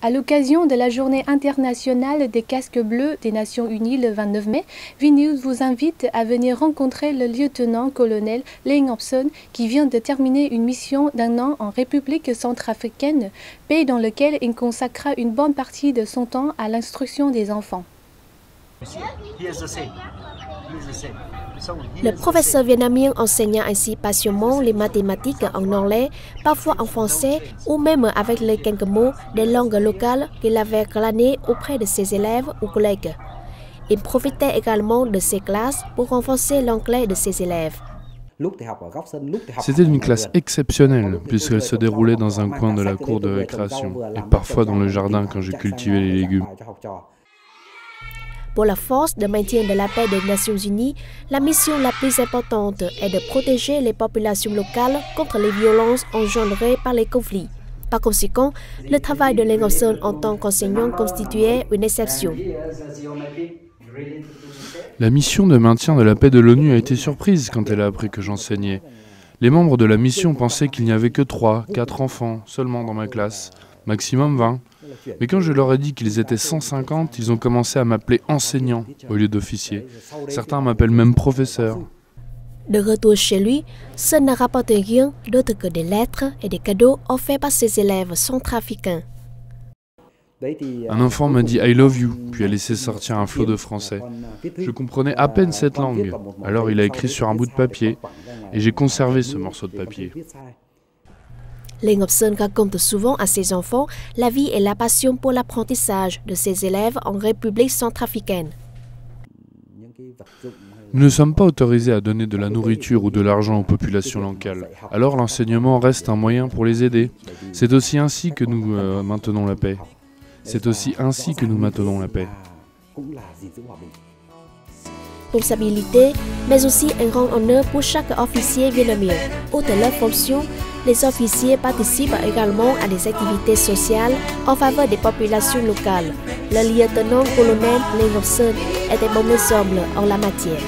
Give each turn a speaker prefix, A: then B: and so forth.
A: À l'occasion de la Journée internationale des casques bleus des Nations Unies le 29 mai, VNews vous invite à venir rencontrer le lieutenant-colonel Lê Ngọc Sơn qui vient de terminer une mission d'1 an en République centrafricaine, pays dans lequel il consacra une bonne partie de son temps à l'instruction des enfants.
B: Le professeur vietnamien enseignant ainsi passionnément les mathématiques en anglais, parfois en français ou même avec les quelques mots des langues locales qu'il avait glanées auprès de ses élèves ou collègues. Il profitait également de ses classes pour renforcer l'anglais de ses élèves.
C: C'était une classe exceptionnelle puisqu'elle se déroulait dans un coin de la cour de récréation et parfois dans le jardin quand je cultivais les légumes.
B: Pour la force de maintien de la paix des Nations Unies, la mission la plus importante est de protéger les populations locales contre les violences engendrées par les conflits. Par conséquent, le travail de Lê Ngọc Sơn en tant qu'enseignant constituait une exception.
C: La mission de maintien de la paix de l'ONU a été surprise quand elle a appris que j'enseignais. Les membres de la mission pensaient qu'il n'y avait que 3, 4 enfants seulement dans ma classe, maximum 20. Mais quand je leur ai dit qu'ils étaient 150, ils ont commencé à m'appeler enseignant au lieu d'officier. Certains m'appellent même professeur.
B: De retour chez lui, Sơn n'a rapporté rien d'autre que des lettres et des cadeaux offerts par ses élèves centrafricains.
C: Un enfant m'a dit « I love you », puis a laissé sortir un flot de français. Je comprenais à peine cette langue, alors il a écrit sur un bout de papier, et j'ai conservé ce morceau de papier.
B: Lê Ngọc Sơn raconte souvent à ses enfants la vie et la passion pour l'apprentissage de ses élèves en République centrafricaine.
C: Nous ne sommes pas autorisés à donner de la nourriture ou de l'argent aux populations locales. Alors l'enseignement reste un moyen pour les aider. C'est aussi ainsi que nous maintenons la paix. C'est aussi ainsi que nous maintenons la paix.
B: Responsabilité, mais aussi un grand honneur pour chaque officier vietnamien. Outre leurs fonctions, les officiers participent également à des activités sociales en faveur des populations locales. Le lieutenant-colonel Lê Ngọc Sơn est un bon exemple en la matière.